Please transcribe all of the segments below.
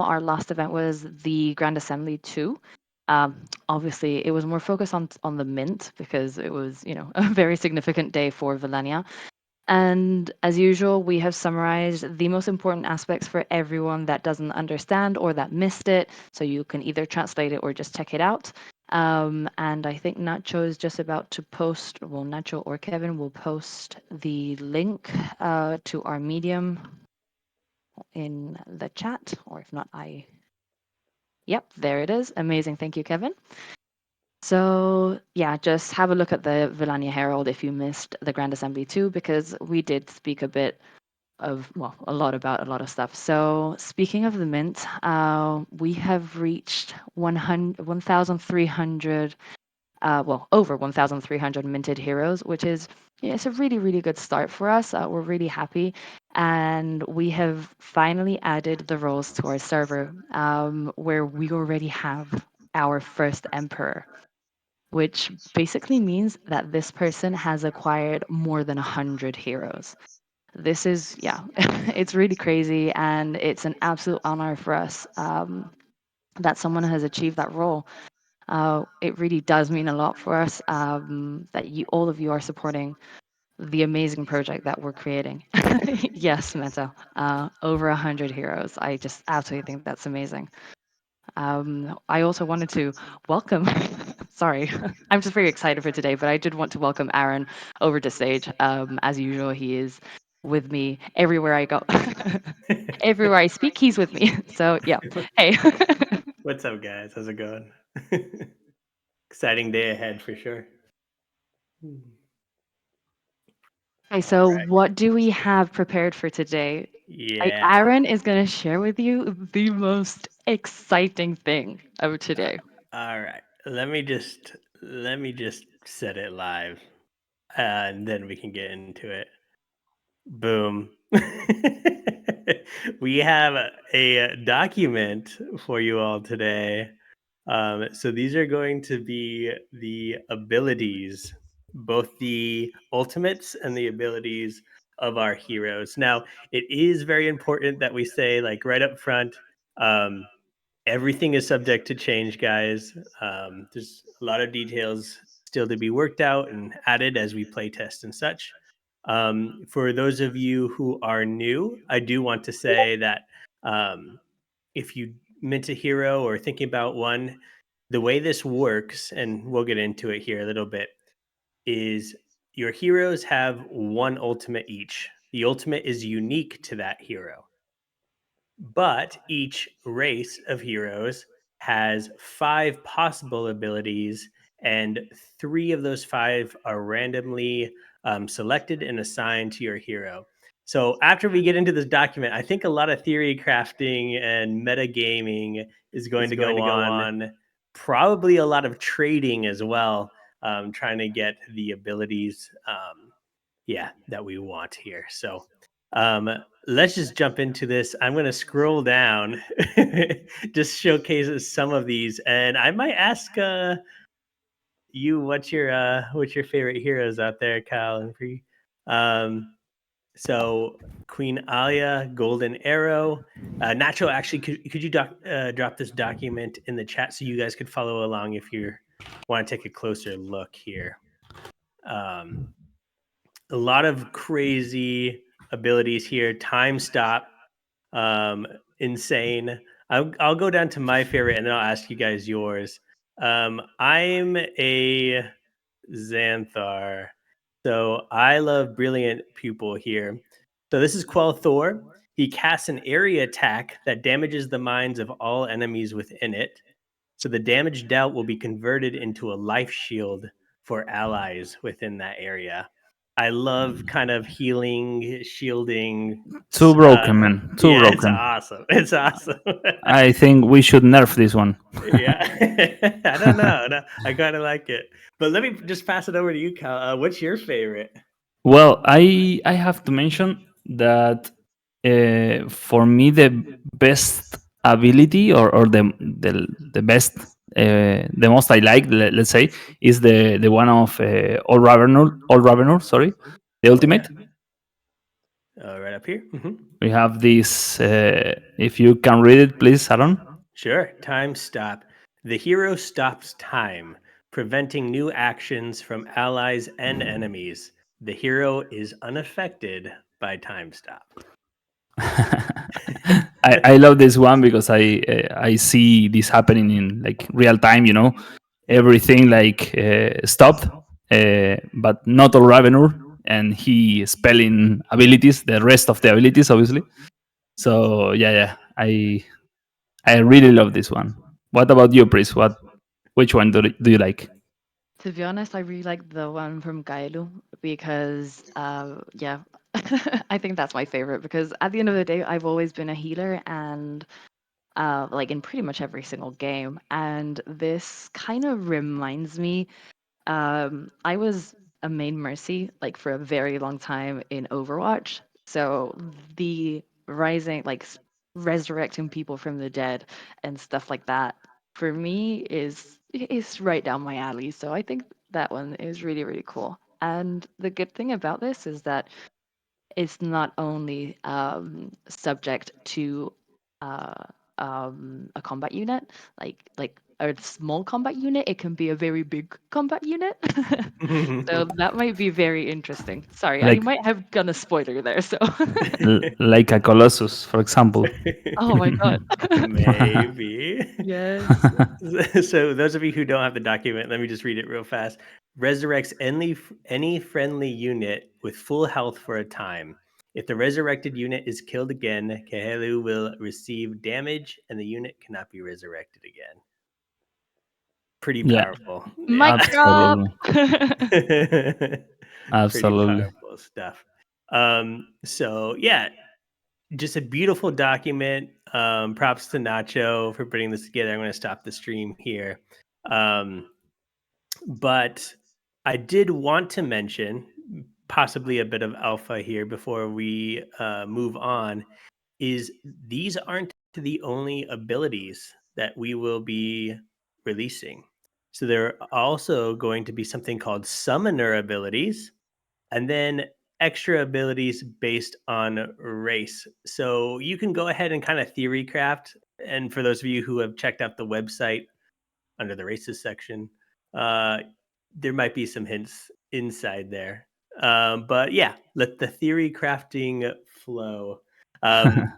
our last event was the Grand Assembly 2. Obviously, it was more focused on the mint because it was, a very significant day for Valannia. And as usual, we have summarized the most important aspects for everyone that doesn't understand or that missed it. So you can either translate it or just check it out. And I think Nacho is just about to post, well, Nacho or Kevin will post the link to our Medium in the chat, or if not, Yep, there it is. Amazing. Thank you, Kevin. So yeah, just have a look at the Villania Herald if you missed the Grand Assembly too, because we did speak a bit of, well, a lot about a lot of stuff. So speaking of the mint, we have reached 1,300, well, over 1,300 minted heroes, which is, it's a really, really good start for us. We're really happy. And we have finally added the roles to our server, where we already have our first emperor, which basically means that this person has acquired more than 100 heroes. This is, yeah, it's really crazy. And it's an absolute honor for us that someone has achieved that role. It really does mean a lot for us that all of you are supporting the amazing project that we're creating. Yes, Meta, over 100 heroes. I just absolutely think that's amazing. I also wanted to welcome, sorry, I'm just very excited for today, but I did want to welcome Aaron over to stage. As usual, he is with me everywhere I go. Everywhere I speak, he's with me. So, yeah. Hey. What's up, guys? How's it going? Exciting day ahead for sure. Okay, All so right. what do we have prepared for today? Yeah. Aaron is going to share with you the most exciting thing of today. All right. Let me just set it live, and then we can get into it. Boom. We have a document for you all today. So these are going to be the abilities, both the ultimates and the abilities of our heroes. Now, it is very important that we say, like right up front, um, everything is subject to change, guys. There's a lot of details still to be worked out and added as we play test and such. For those of you who are new, I do want to say that if you mint a hero or thinking about one, the way this works, and we'll get into it here a little bit, is your heroes have one ultimate each. The ultimate is unique to that hero. But each race of heroes has 5 possible abilities, and 3 of those 5 are randomly selected and assigned to your hero. So, after we get into this document, I think a lot of theory crafting and metagaming is going to go on, probably a lot of trading as well, trying to get the abilities, that we want here. So, um, let's just jump into this. I'm going to scroll down, just showcases some of these, and I might ask you what's your favorite heroes out there, Kyle and Free. Um, so Queen Alia, Golden Arrow, Nacho. Actually, could you drop this document in the chat so you guys could follow along if you want to take a closer look here. Um, a lot of crazy abilities here. Time stop, um, insane. I'll go down to my favorite, and then I'll ask you guys yours. I'm a Xanthar, so I love Brilliant Pupil here. So this is Quell Thor. He casts an area attack that damages the minds of all enemies within it. So the damage dealt will be converted into a life shield for allies within that area. I love kind of healing, shielding. Too Uh, broken, man. Too yeah, it's broken. awesome. It's awesome. I think we should nerf this one. Yeah, I don't know. No, I kind of like it. But let me just pass it over to you, Kyle. What's your favorite? Well, I have to mention that for me the best ability or the best the most I like, let's say, is the one of all Ravenor, sorry, the Oh yeah. ultimate. Right up here. we have this. If you can read it, please, Aaron. Sure. Time stop. The hero stops time, preventing new actions from allies and enemies. The hero is unaffected by time stop. I love this one because I see this happening in like real time. Everything like stopped, but not all Ravenur, and he spelling abilities, the rest of the abilities, obviously. So yeah, I really love this one. What about you, Pris? Which one do you like? To be honest, I really like the one from Gailu because, yeah, I think that's my favorite because at the end of the day, I've always been a healer and like in pretty much every single game. And this kind of reminds me, I was a main mercy like for a very long time in Overwatch. So the rising, like resurrecting people from the dead and stuff like that, for me is right down my alley. So I think that one is really, really cool. And the good thing about this is that it's not only subject to uh, a combat unit, like a small combat unit. It can be a very big combat unit. So that might be very interesting. Sorry, I Like might have done a spoiler there. So, like a Colossus, for example. oh my god, Maybe. yes. So, those of you who don't have the document, let me just read it real fast. Resurrects any friendly unit with full health for a time. If the resurrected unit is killed again, Kahelu will receive damage and the unit cannot be resurrected again. Pretty Yeah, powerful. Mic Yeah. drop. absolutely, Pretty absolutely. powerful stuff. So yeah, just a beautiful document. Props to Nacho for putting this together. I'm going to stop the stream here. Um, but I did want to mention possibly a bit of alpha here before we move on. Is these aren't the only abilities that we will be releasing. So there are also going to be something called summoner abilities, and then extra abilities based on race. So you can go ahead and kind of theory craft. And for those of you who have checked out the website under the races section, uh, there might be some hints inside there. But yeah, let the theory crafting flow. Um,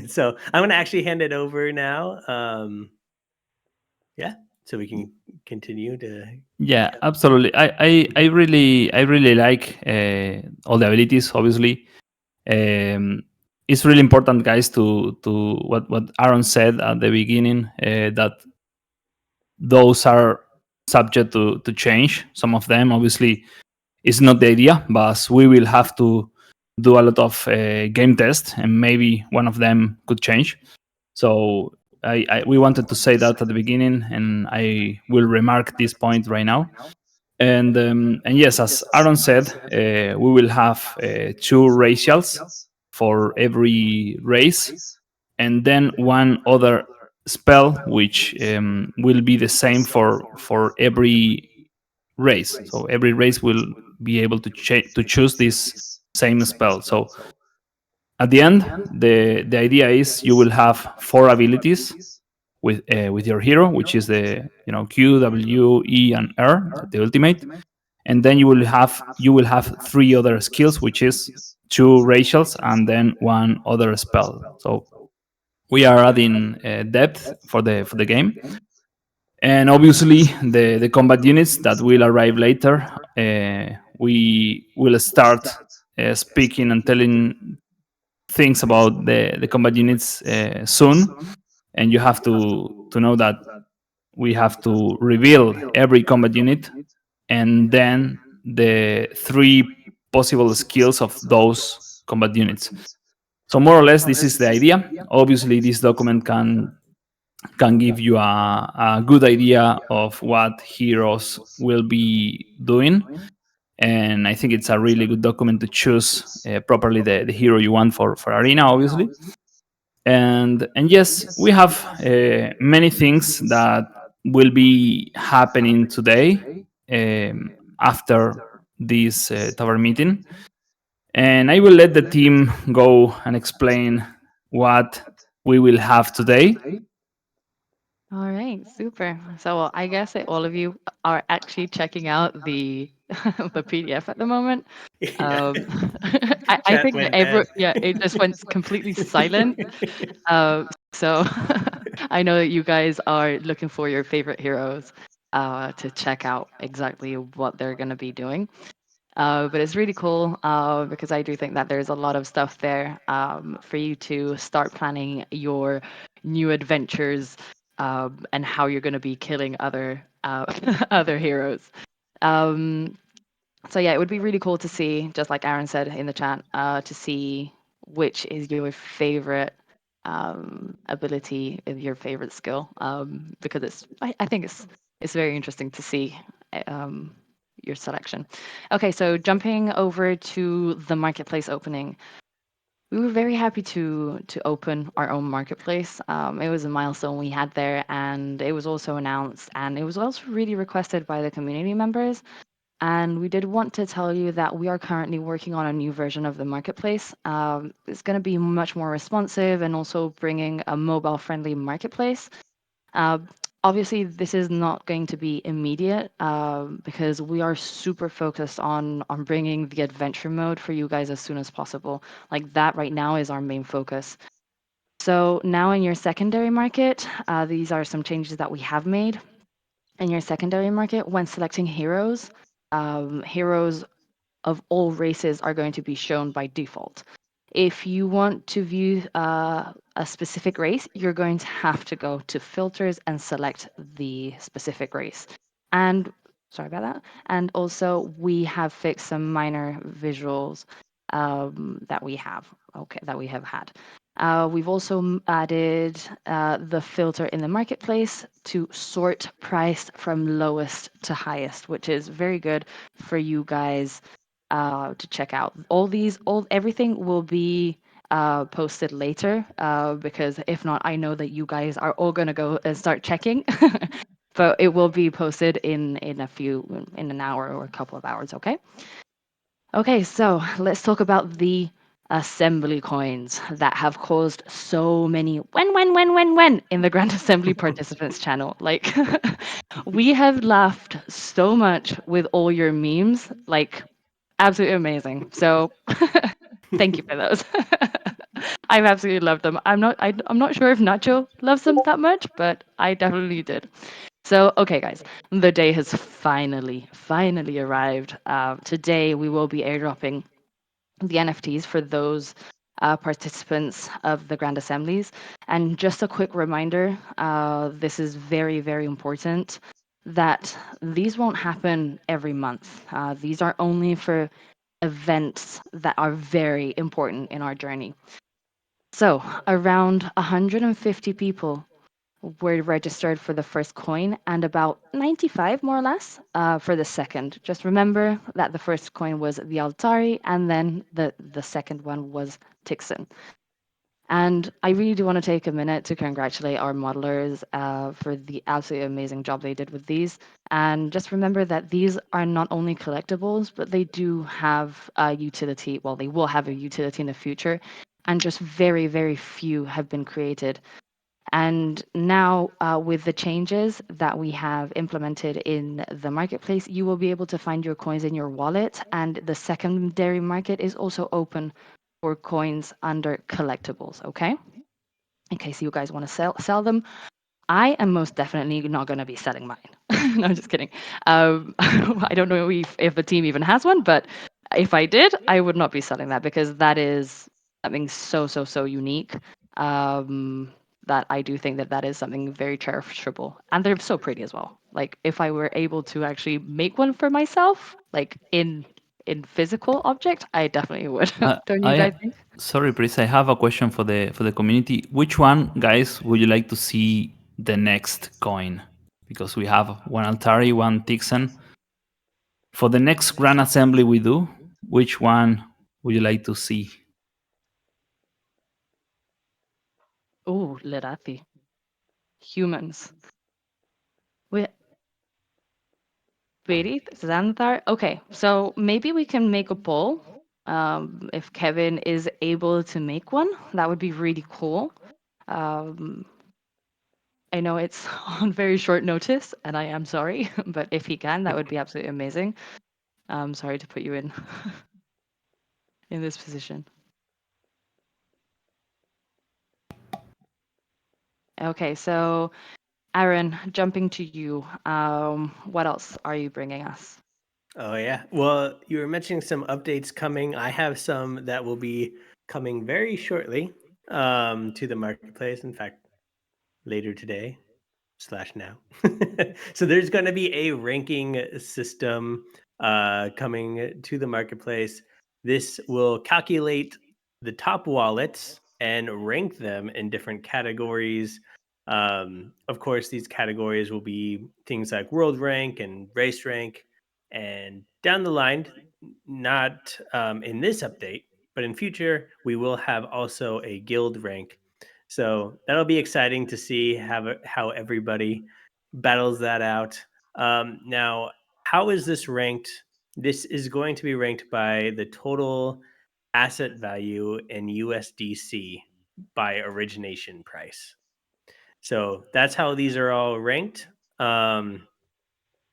so I'm going to actually hand it over now. Yeah, so we can continue to. Yeah, absolutely. I really like all the abilities. Obviously, um, it's really important, guys, to what Aaron said at the beginning, that those are subject to change. Some of them, obviously, is not the idea, but we will have to do a lot of game tests, and maybe one of them could change. So we wanted to say that at the beginning, and I will remark this point right now. And yes, as Aaron said, we will have two racials for every race, and then one other spell which will be the same for every race. So every race will be able to choose this same spell. So at the end, the idea is you will have four abilities with your hero, which is the Q, W, E, and R, the ultimate, and then you will have three other skills, which is two racials and then one other spell. So we are adding depth for the game, and obviously the combat units that will arrive later. We will start speaking and telling things about the combat units soon, and you have to know that we have to reveal every combat unit and then the three possible skills of those combat units. So more or less, this is the idea. Obviously, this document can give you a good idea of what heroes will be doing, and I think it's a really good document to choose properly the hero you want for arena, obviously. And yes, we have many things that will be happening today, after this Tavern meeting. And I will let the team go and explain what we will have today. All right, super. So I guess that all of you are actually checking out the the PDF at the moment. Yeah. Um, I Chat think that went dead. yeah, it just went completely silent. So I know that you guys are looking for your favorite heroes to check out exactly what they're going to be doing. But it's really cool because I do think that there's a lot of stuff there for you to start planning your new adventures and how you're going to be killing other other heroes. Um, so yeah, it would be really cool to see, just like Aaron said in the chat, to see which is your favorite ability, your favorite skill, because I think it's very interesting to see um, your selection. Okay, so jumping over to the marketplace opening, we were very happy to open our own marketplace. It was a milestone we had there, and it was also announced, and it was also really requested by the community members. And we did want to tell you that we are currently working on a new version of the marketplace. It's going to be much more responsive and also bringing a mobile friendly marketplace. Uh, Obviously, this is not going to be immediate because we are super focused on bringing the adventure mode for you guys as soon as possible. Like that right now is our main focus. So now in your secondary market, these are some changes that we have made in your secondary market when selecting heroes. Heroes of all races are going to be shown by default. If you want to view a specific race, you're going to have to go to filters and select the specific race. And sorry about that. And also, we have fixed some minor visuals that we have. Okay, that we have had. We've also added the filter in the marketplace to sort price from lowest to highest, which is very good for you guys to check out. All everything will be posted later because if not, I know that you guys are all gonna go and start checking. But it will be posted in a few in an hour or a couple of hours. Okay. Okay, so let's talk about the assembly coins that have caused so many when in the Grand Assembly participants channel. Like, we have laughed so much with all your memes, like, absolutely amazing. So, thank you for those. I've absolutely loved them. I'm not sure if Nacho loves them that much, but I definitely did. So, okay, guys, the day has finally arrived. Today, we will be airdropping the NFTs for those participants of the Grand Assemblies. And just a quick reminder this is very important that these won't happen every month. These are only for events that are very important in our journey. So, around 150 people were registered for the first coin and about 95 more or less for the second. Just remember that the first coin was the Altari and then the second one was Tixon. And I really do want to take a minute to congratulate our modelers for the absolutely amazing job they did with these. And just remember that these are not only collectibles, but they do have a utility. Well, they will have a utility in the future. And just very few have been created. And now, with the changes that we have implemented in the marketplace, you will be able to find your coins in your wallet. And the secondary market is also open for coins under collectibles. Okay, in case you guys want to sell them. I am most definitely not going to be selling mine. No, I'm just kidding. I don't know if the team even has one, but if I did, I would not be selling that because that is something so unique. Um, that I do think that that is something very cherishable, and they're so pretty as well. Like if I were able to actually make one for myself, like in physical object, I definitely would. Don't you I guys think? sorry, Pris. I have a question for the community. Which one, guys, would you like to see the next coin? Because we have one Altari, one Tixan. For the next Grand Assembly we do, which one would you like to see? Oh, Lerati. Humans. We Berit, Xanthar. Okay, so maybe we can make a poll If Kevin is able to make one, that would be really cool. Um, I know it's on very short notice, and I am sorry, but if he can, that would be absolutely amazing. I'm sorry to put you in in this position. Okay, so Aaron, jumping to you. What else are you bringing us? Oh yeah. Well, you were mentioning some updates coming. I have some that will be coming very shortly to the marketplace. In fact, later today slash now. So there's going to be a ranking system coming to the marketplace. This will calculate the top wallets and rank them in different categories. Of course, these categories will be things like world rank and race rank. And down the line, not in this update, but in future, we will have also a guild rank. So that'll be exciting to see how everybody battles that out. Now, how is this ranked? This is going to be ranked by the total asset value in USDC by origination price. So that's how these are all ranked. Um,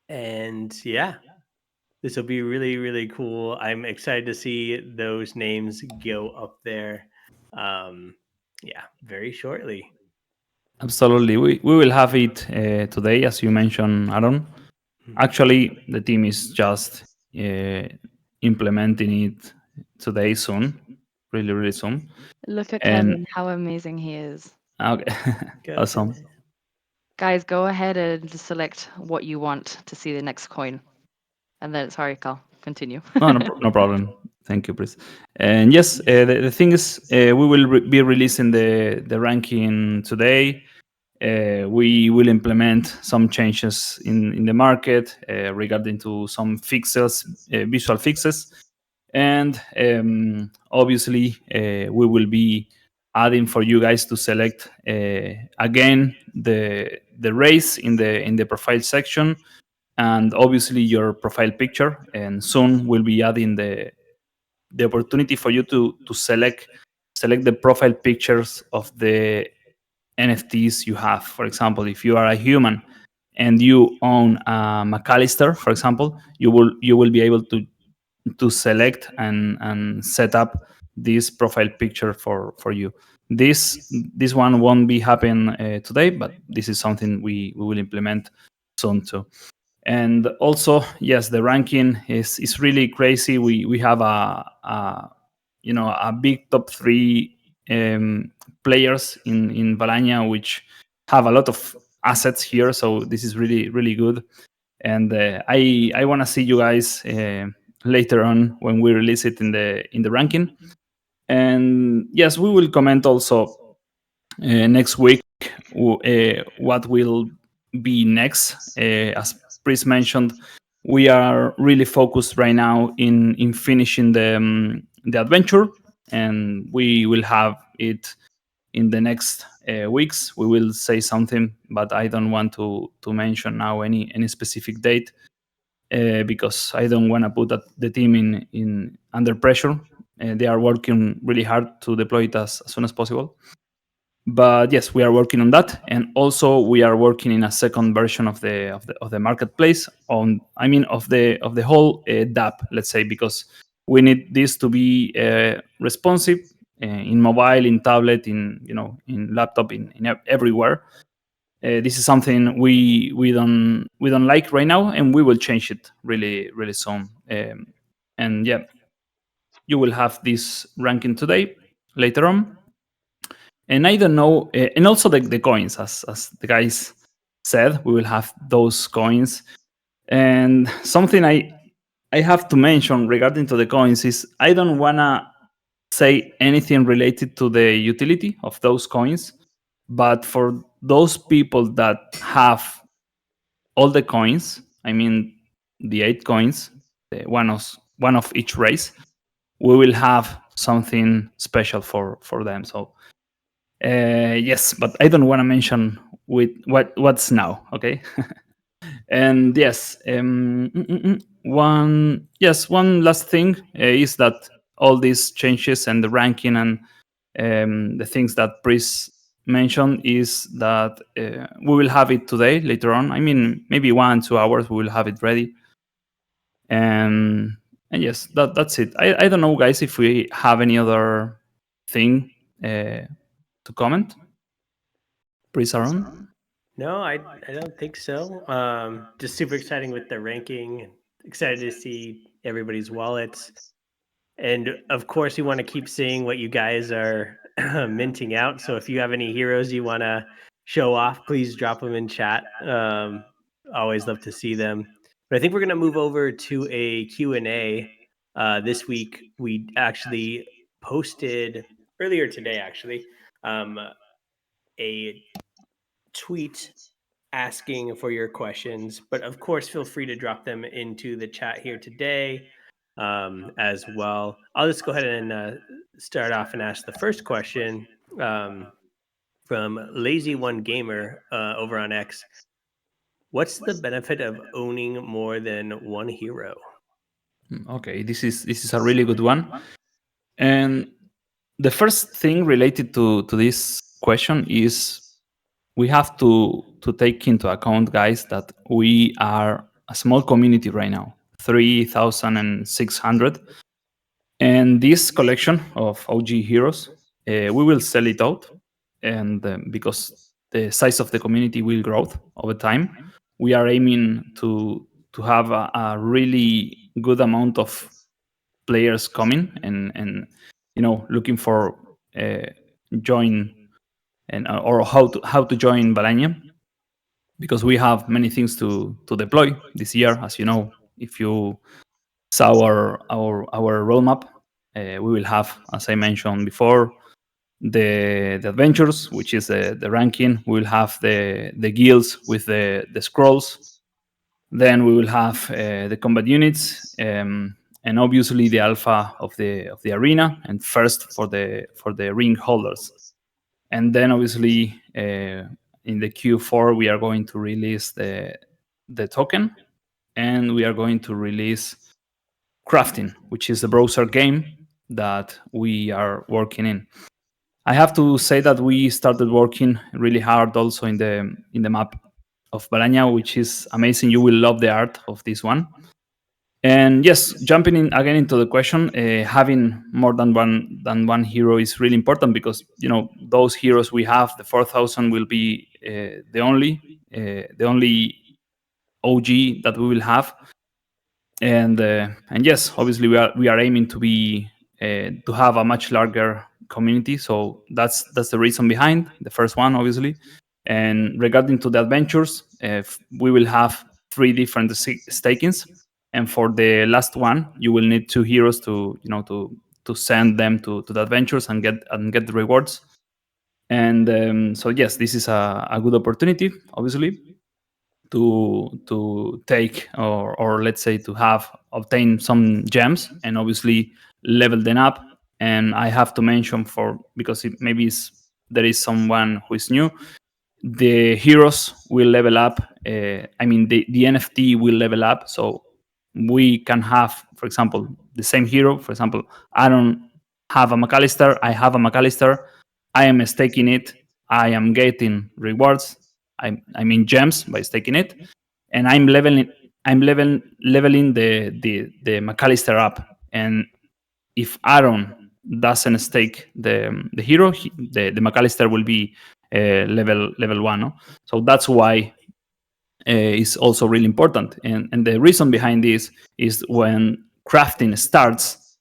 and yeah, this will be really, really cool. I'm excited to see those names go up there. Um, yeah, very shortly. Absolutely. We will have it today, as you mentioned, Aaron. Mhm. Actually, the team is just uh, implementing it today soon, really, really soon. Look at And Kevin, how amazing he is. okay, Go awesome. Kevin. Guys, go ahead and just select what you want to see the next coin. And then, sorry, Carl, continue. No, no, no problem. Thank you, Chris. And yes, the thing is, we will be releasing the ranking today. We will implement some changes in the market regarding to some fixes, visual fixes, and obviously we will be adding for you guys to select again the race in the profile section, and obviously your profile picture. And soon we'll be adding the opportunity for you to select the profile pictures of the NFTs you have. For example, if you are a human and you own a McAllister, for example, you will be able to select and set up this profile picture for you. This one won't be happen today, but this is something we will implement soon too. And also, yes, the ranking is really crazy. We have a big top three players in Valannia, which have a lot of assets here. So this is really, really good. And I want to see you guys later on when we release it in the ranking. And yes, we will comment also next week what will be next. As Chris mentioned, we are really focused right now in finishing the adventure, and we will have it in the next weeks. We will say something, but I don't want to mention now any specific date because I don't want to put the team in under pressure. They are working really hard to deploy it as soon as possible. But yes, we are working on that, and also we are working in a second version of the marketplace, on I mean of the whole DApp, let's say, because we need this to be responsive in mobile, in tablet, in laptop, in everywhere. This is something we don't like right now, and we will change it really, really soon. And yeah, you will have this ranking today later on. And I don't know, and also the coins, as the guys said, we will have those coins. And something I have to mention regarding to the coins is I don't wanna say anything related to the utility of those coins, but for those people that have all the coins, I mean the 8 coins, one of each race, we will have something special for them. So yes, but I don't want to mention with what's now. Okay, and yes, one last thing is that all these changes and the ranking and the things that Pris mentioned is that we will have it today later on. I mean, maybe 1 2 hours we will have it ready. And yes, that's it. I don't know, guys, if we have any other thing to comment. Pris Aaron? No, I don't think so. Just super exciting with the ranking. Excited to see everybody's wallets. And of course, we want to keep seeing what you guys are minting out. So if you have any heroes you want to show off, please drop them in chat. Always love to see them. But I think we're going to move over to a Q&A. This week, we actually posted earlier today, actually, a tweet asking for your questions. But of course, feel free to drop them into the chat here today as well. I'll just go ahead and start off and ask the first question from Lazy One Gamer over on X. What's the benefit of owning more than one hero? Okay, this is a really good one. And the first thing related to this question is we have to take into account, guys, that we are a small community right now, 3,600. And this collection of OG heroes, we will sell it out. And because the size of the community will grow over time, we are aiming to have a really good amount of players coming and looking for join and or how to join Valannia, because we have many things to deploy this year. As you know, if you saw our roadmap, we will have, as I mentioned before, the adventures, which is the ranking. We will have the guilds with the scrolls. Then we will have the combat units, and obviously the alpha of the arena, and first for the ring holders. And then obviously in the Q4 we are going to release the token, and we are going to release crafting, which is a browser game that we are working in. I have to say that we started working really hard also in the map of Valannia, which is amazing. You will love the art of this one. And yes, jumping in again into the question, having more than one hero is really important, because those heroes we have, the 4,000, will be the only OG that we will have. And yes, obviously we are aiming to have a much larger community. So that's the reason behind the first one, obviously. And regarding to the adventures, we will have 3 different stakings, and for the last one, you will need 2 heroes to send them to the adventures and get the rewards. And so yes, this is a good opportunity, obviously, to take or let's say to obtain some gems and obviously level them up. And I have to mention, because there is someone who is new, the heroes will level up. The NFT will level up, so we can have, for example, the same hero. For example, I don't have a McAllister, I have a McAllister, I am staking it, I am getting rewards, gems by staking it, and I'm leveling the McAllister up. And if Aaron doesn't stake the hero, the McAllister will be level 1. No? So that's why is also really important. And the reason behind this is when crafting starts,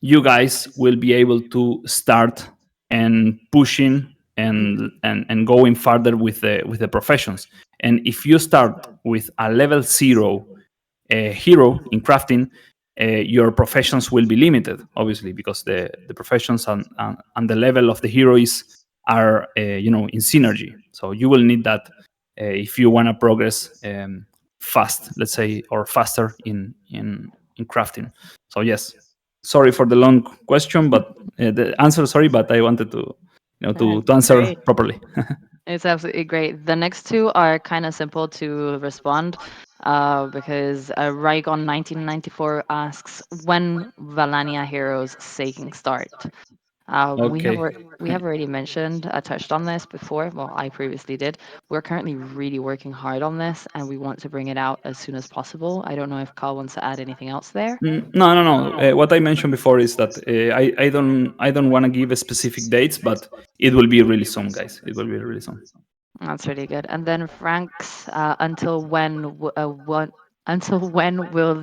you guys will be able to start and pushing and going further with the professions. And if you start with a level 0 hero in crafting, your professions will be limited, obviously, because the professions and the level of the heroes are in synergy. So you will need that if you want to progress fast, let's say, or faster in crafting. So yes, sorry for the long question, but the answer, sorry, but I wanted to That's to answer great. properly. It's absolutely great. The next two are kind of simple to respond because Rygon 1994 asks when Valannia Heroes Saking start. Okay. We have already mentioned, touched on this before. Well, I previously did. We're currently really working hard on this, and we want to bring it out as soon as possible. I don't know if Carl wants to add anything else there. No, no, no. What I mentioned before is that I don't want to give a specific dates, but it will be really soon, guys. It will be really soon. That's really good. And then Frank's until when will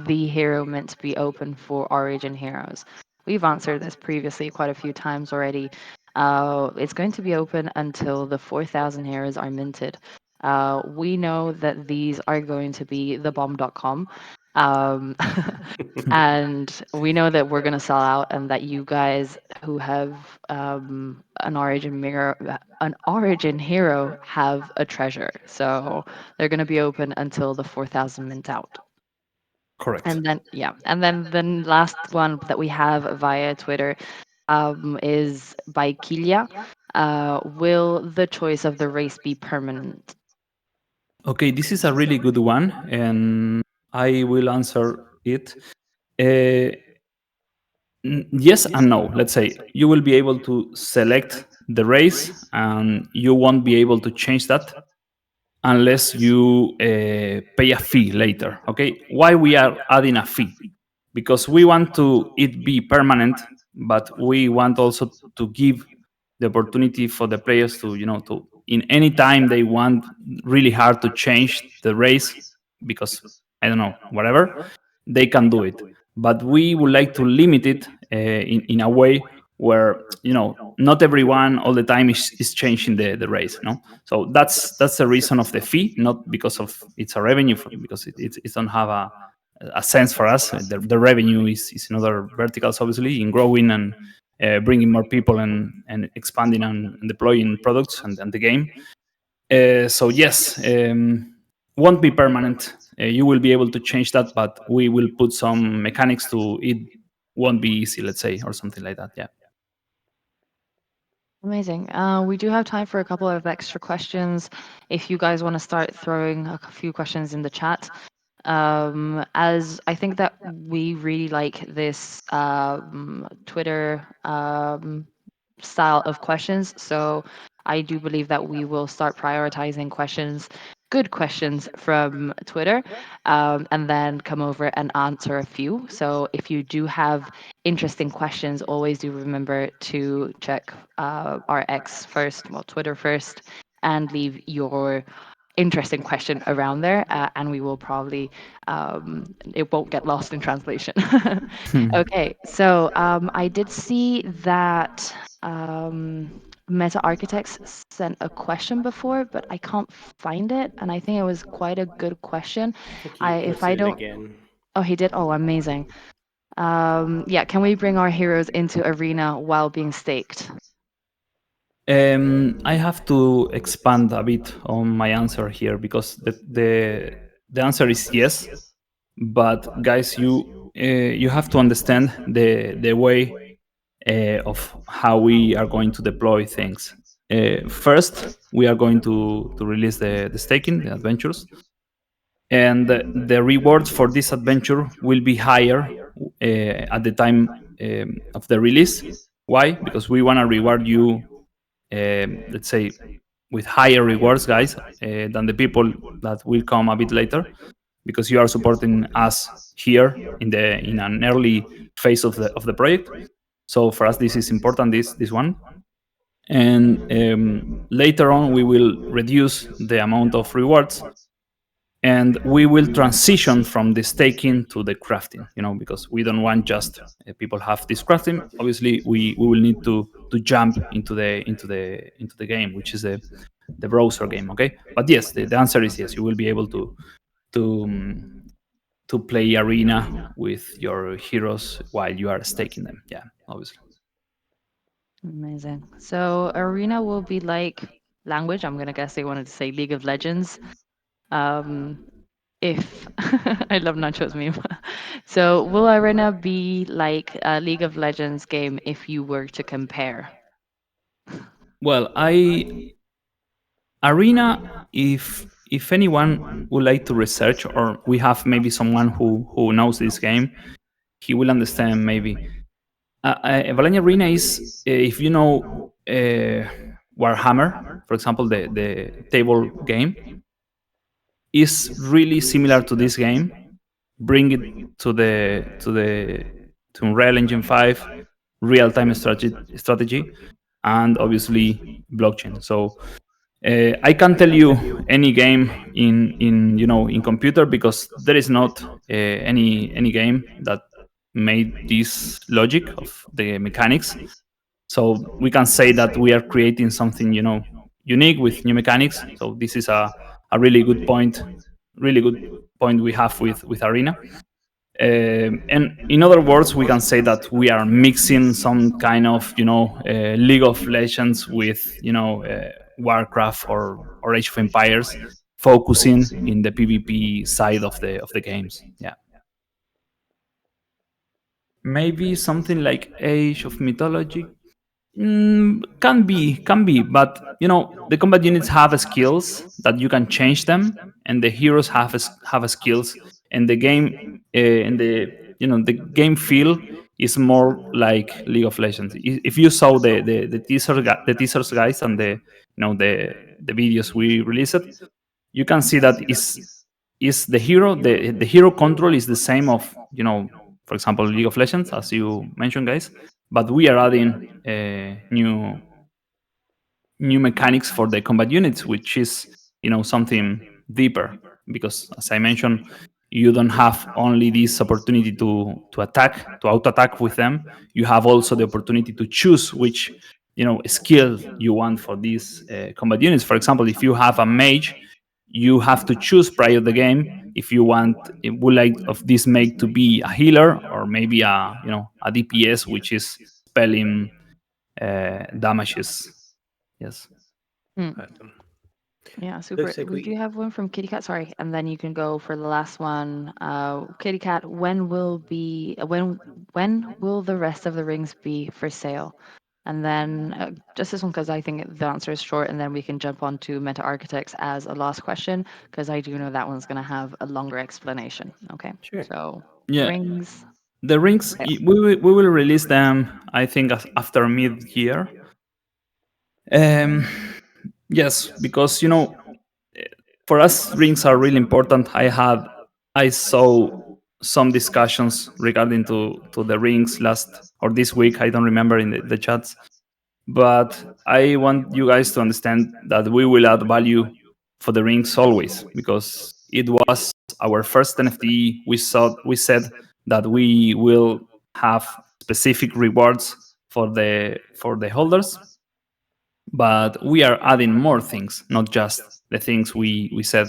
the hero mint be open for Origin heroes? We've answered this previously quite a few times already. It's going to be open until the 4,000 heroes are minted. We know that these are going to be the bomb.com. Um, and we know that we're going to sell out and that you guys who have an origin hero have a treasure, so they're going to be open until the 4,000 mint out. Correct. And then yeah, and then the last one that we have via Twitter is by Kilia. Will the choice of the race be permanent? Okay, this is a really good one, and I will answer it. Uh, yes and no. Let's say you will be able to select the race, and you won't be able to change that unless you pay a fee later. Okay, why we are adding a fee? Because we want to it be permanent, but we want also to give the opportunity for the players to to in any time they want really hard to change the race, because I don't know, whatever, they can do it. But we would like to limit it in a way where not everyone all the time is changing the race. No, so that's the reason of the fee, not because of it's a revenue because it don't have a sense for us. The revenue is in other verticals, obviously, in growing and bringing more people and expanding and deploying products and the game. So yes, won't be permanent. You will be able to change that, but we will put some mechanics to it. Won't be easy, let's say, or something like that. Yeah. Amazing. We do have time for a couple of extra questions. If you guys want to start throwing a few questions in the chat, as I think that we really like this Twitter style of questions. So I do believe that we will start prioritizing questions, good questions from Twitter, and then come over and answer a few. So if you do have interesting questions, always do remember to check our X first, well, Twitter first, and leave your interesting question around there, and we will probably it won't get lost in translation. Okay, so I did see that Meta Architects sent a question before, but I can't find it, and I think it was quite a good question. I think he I if I posted it don't, again. oh, he did. Oh, amazing. Yeah, can we bring our heroes into arena while being staked? I have to expand a bit on my answer here because the answer is yes, but guys, you have to understand the way of how we are going to deploy things. First, we are going to release the staking, the adventures, and the rewards for this adventure will be higher at the time of the release. Why? Because we want to reward you, let's say, with higher rewards, guys, than the people that will come a bit later, because you are supporting us here in an early phase of the project. So for us, this is important. This one, and later on, we will reduce the amount of rewards, and we will transition from the staking to the crafting. Because we don't want just people have this crafting. Obviously, we will need to jump into the game, which is the browser game. Okay, but yes, the answer is yes. You will be able to um, to play arena with your heroes while you are staking them. Yeah, obviously. Amazing. So arena will be like language. I'm gonna guess they wanted to say League of Legends. Um, if I love Nacho's meme. So will arena be like a League of Legends game if you were to compare? Well, Arena, if anyone would like to research, or we have maybe someone who knows this game, he will understand maybe. Valannia Arena is, if you know Warhammer, for example, the table game, is really similar to this game. Bring it to Unreal Engine 5, real time strategy, and obviously blockchain. So I can't tell you any game in in computer, because there is not any game that made this logic of the mechanics. So we can say that we are creating something unique with new mechanics. So this is a really good point we have with Arena. And in other words, we can say that we are mixing some kind of League of Legends with Warcraft or Age of Empires, focusing in the PvP side of the games. Yeah, maybe something like Age of Mythology. Can be, but the combat units have skills that you can change them, and the heroes have skills, and the game and the game feel is more like League of Legends. If you saw the teasers guys, and the videos we released, you can see that is the hero the hero control is the same of for example League of Legends, as you mentioned, guys, but we are adding new mechanics for the combat units, which is something deeper, because as I mentioned, you don't have only this opportunity to attack, to auto attack with them. You have also the opportunity to choose which skill you want for these combat units. For example, if you have a mage, you have to choose prior to the game if you would like of this mage to be a healer, or maybe a DPS, which is spelling damages. Yes. Mm. Awesome. Yeah, super. Looks like We do we have one from Kitty Cat. Sorry, and then you can go for the last one. Kitty Cat, when will the rest of the rings be for sale? And then just this one, because I think the answer is short, and then we can jump on to Meta Architects as a last question, because I do know that one's going to have a longer explanation. Okay, sure. so Yeah. rings. The rings, Sale. we will release them, I think, after mid year. Um, yes, because for us, rings are really important. I saw some discussions regarding to the rings last or this week. I don't remember in the chats, but I want you guys to understand that we will add value for the rings always, because it was our first NFT. We said that we will have specific rewards for the holders, but we are adding more things, not just the things we said.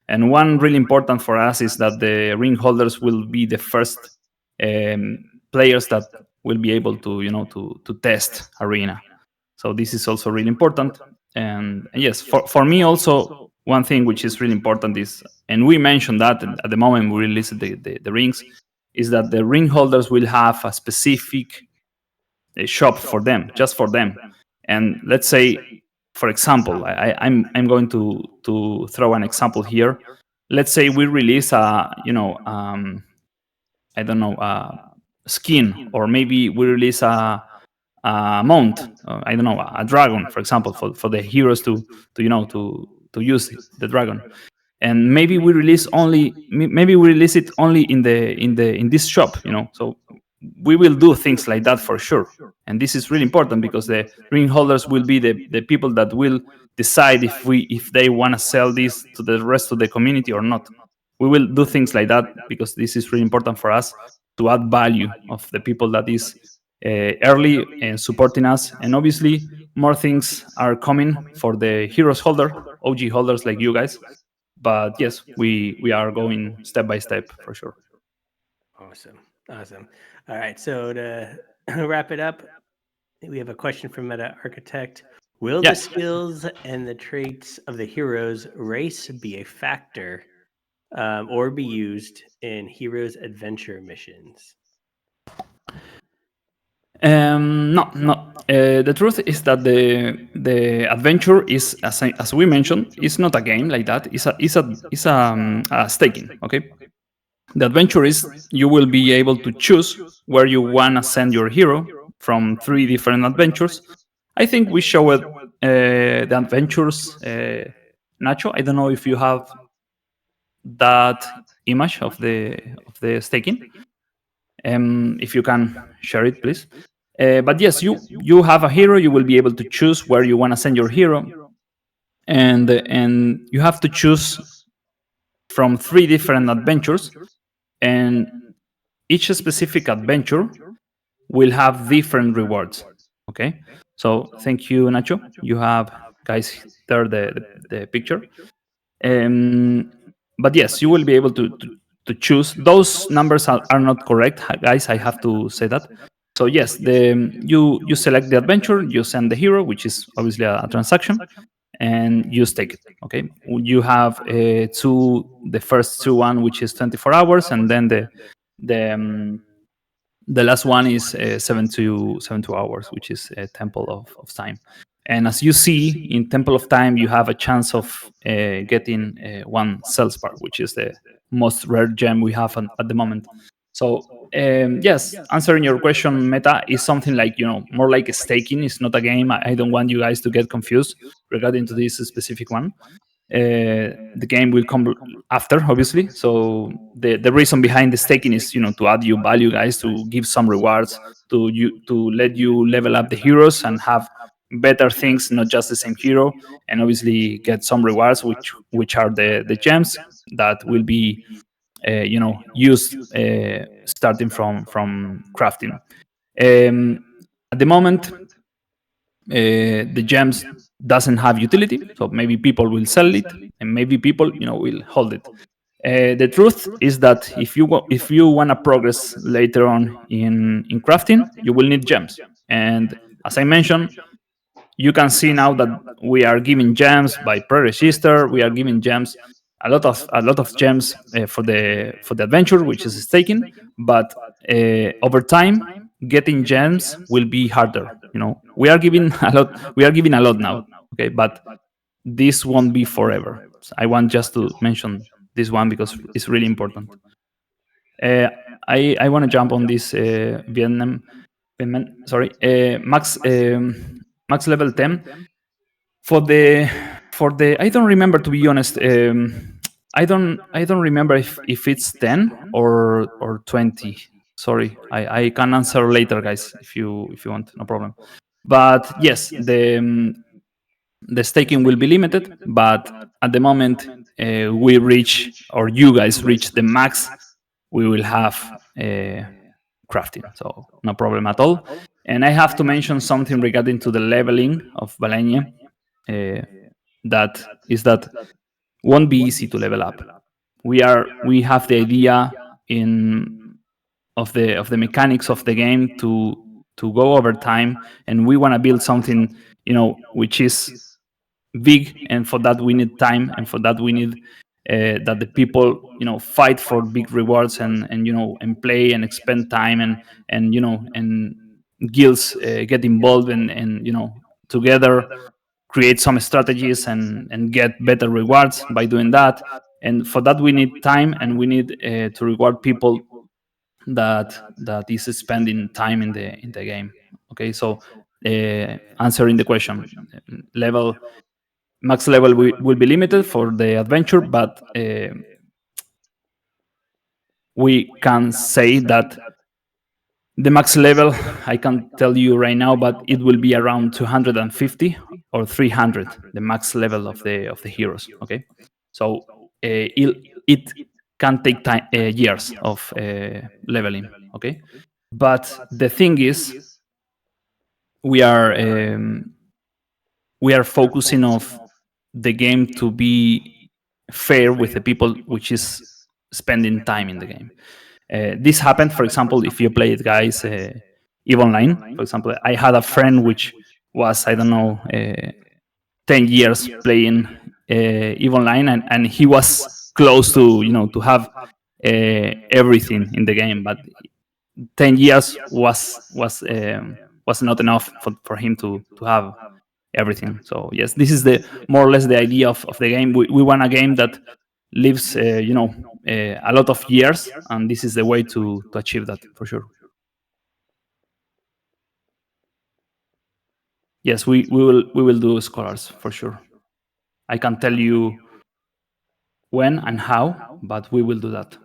And one really important for us is that the ring holders will be the first um, players that will be able to to test Arena. So this is also really important. And yes, for me also, one thing which is really important is, and we mentioned that at the moment we released the rings, is that the ring holders will have a specific shop for them, just for them. And let's say, for example, I'm going to throw an example here. Let's say we release a I don't know, skin, or maybe we release a mount, I don't know, a dragon, for example, for the heroes to use the dragon. And maybe we release it only in this shop, so we will do things like that for sure. And this is really important, because the ring holders will be the people that will decide if they want to sell this to the rest of the community or not. We will do things like that, because this is really important for us to add value of the people that is early and supporting us. And obviously more things are coming for the heroes holder, OG holders like you guys. But yes, we are going step by step for sure. Awesome. Awesome. All right. So to wrap it up, we have a question from Meta Architect. Will the Yeah. skills and the traits of the hero's race be a factor or be used in heroes' adventure missions? No, no. The truth is that the adventure is, as we mentioned, is not a game like that. It's a staking. Okay, the adventure is you will be able to choose where you wanna send your hero from three different adventures. I think we showed the adventures. Nacho, I don't know if you have that image of the staking. If you can share it, please. But yes, you have a hero. You will be able to choose where you want to send your hero, and you have to choose from three different adventures, and each specific adventure will have different rewards. Okay, so thank you, Nacho. You have guys there the picture. Um, but yes, you will be able to choose. Those numbers are not correct, guys. I have to say that. So yes, you select the adventure, you send the hero, which is obviously a transaction, and you stake it. Okay, you have the first two one, which is 24 hours, and then the the last one is 7 to hours, which is a Temple of Time. And as you see in Temple of Time, you have a chance of getting one Celspar, which is the most rare gem we have at the moment. So yes, answering your question, meta is something like, more like a staking. It's not a game. I don't want you guys to get confused regarding to this specific one. The game will come after, obviously. So the reason behind the staking is, to add you value, guys, to give some rewards, to let you level up the heroes and have better things, not just the same hero, and obviously get some rewards, which are the gems that will be used starting from crafting. At the moment, the gems doesn't have utility, so maybe people will sell it, and maybe people will hold it. The truth is that if you want to progress later on in crafting, you will need gems. And as I mentioned, you can see now that we are giving gems by pre-register. We are giving gems, a lot of gems for the adventure, which is staking. But over time, getting gems will be harder. We are giving a lot. We are giving a lot now. Okay, but this won't be forever. So I want just to mention this one because it's really important. Uh, I want to jump on this sorry, max level 10 for the I don't remember, to be honest. I don't remember if it's 10 or 20. Sorry, I can answer later, guys, if you want, no problem. But yes, the staking will be limited, but at the moment we reach, or you guys reach the max, we will have crafting, so no problem at all. And I have to mention something regarding to the leveling of Valannia. That won't be easy to level up. We have the idea in of the mechanics of the game to go over time, and we want to build something which is big, and for that we need time, and for that we need that the people fight for big rewards, and play and expend time, and guilds get involved, and together create some strategies and get better rewards by doing that. And for that we need time, and we need to reward people that is spending time in the game. Okay, so answering the question, level max level will be limited for the adventure, but we can say that the max level, I can tell you right now, but it will be around 250 or 300, the max level of the heroes. Okay, so it can take time, years of leveling. Okay, but the thing is, we are focusing on the game to be fair with the people which is spending time in the game. This happened, for example, if you play it, guys, EVE Online. For example, I had a friend which was, I don't know, 10 years playing EVE Online, and he was close to to have everything in the game, but 10 years was not enough for him to have everything. So yes, this is the more or less the idea of the game. We want a game that lives a lot of years, and this is the way to achieve that for sure. Yes, we will do scholars for sure. I can tell you when and how, but we will do that.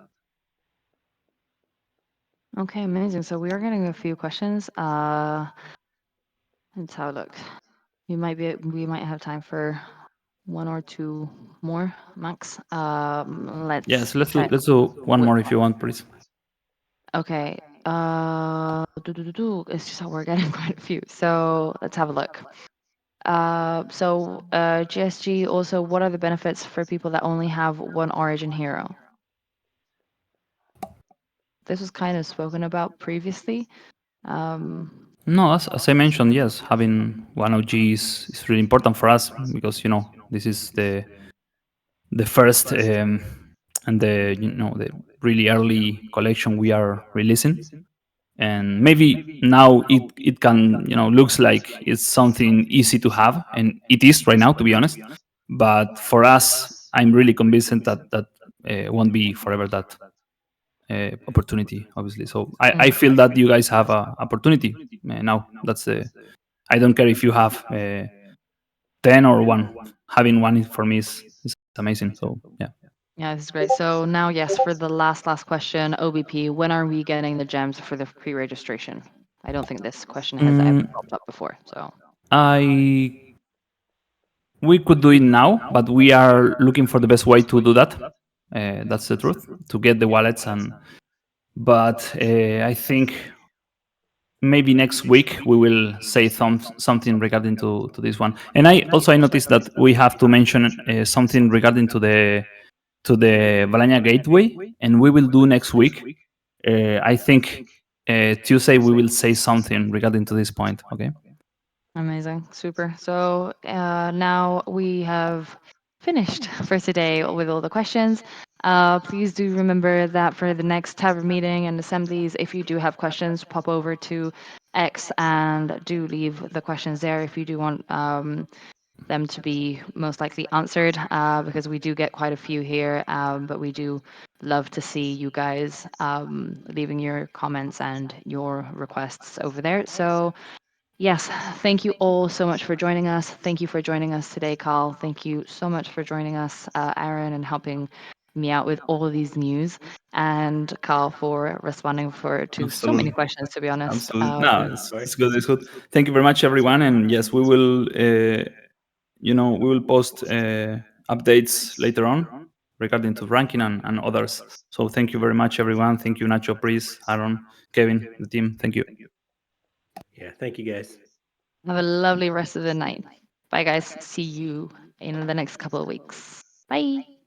Okay, amazing. So we are getting a few questions. Let's have a look. We might have time for one or two more max. Yes, Let's let's do check. let's do one more if you want, please. Okay. It's just that we're getting quite a few. So let's have a look. GSG also, what are the benefits for people that only have one origin hero? This was kind of spoken about previously. No, as I mentioned, yes, having one OG is really important for us because this is the first and the really early collection we are releasing, and maybe now it can looks like it's something easy to have, and it is right now, to be honest. But for us, I'm really convinced that won't be forever that opportunity, obviously. So I feel that you guys have a opportunity now. That's the I don't care if you have 10 or 1. Having one for me is amazing. So yeah. Yeah, this is great. So now, yes, for the last question, OBP, when are we getting the gems for the pre-registration? I don't think this question has ever Mm, popped up before. So I we could do it now, but we are looking for the best way to do that. That's the truth, to get the wallets. But I think maybe next week we will say something regarding to this one. And I noticed that we have to mention something regarding to the Valannia Gateway, and we will do next week. I think Tuesday we will say something regarding to this point. Okay. amazing, super. So now we have finished for today with all the questions. Please do remember that for the next Tavern meeting and assemblies, if you do have questions, pop over to X and do leave the questions there if you do want them to be most likely answered, because we do get quite a few here, but we do love to see you guys leaving your comments and your requests over there. So yes, thank you all so much for joining us. Thank you for joining us today, Carl. Thank you so much for joining us, Aaron, and helping me out with all of these news, and Carl for responding to so many Absolutely. questions. To be honest, Absolutely. No, Of it's course. good. It's good. Thank you very much, everyone. And yes, we will post updates later on regarding to ranking and others. So thank you very much, everyone. Thank you, Nacho, Pris, Aaron, Kevin, the team. Thank you. Yeah, thank you guys. have a lovely rest of the night. Bye, guys. See you in the next couple of weeks. Bye.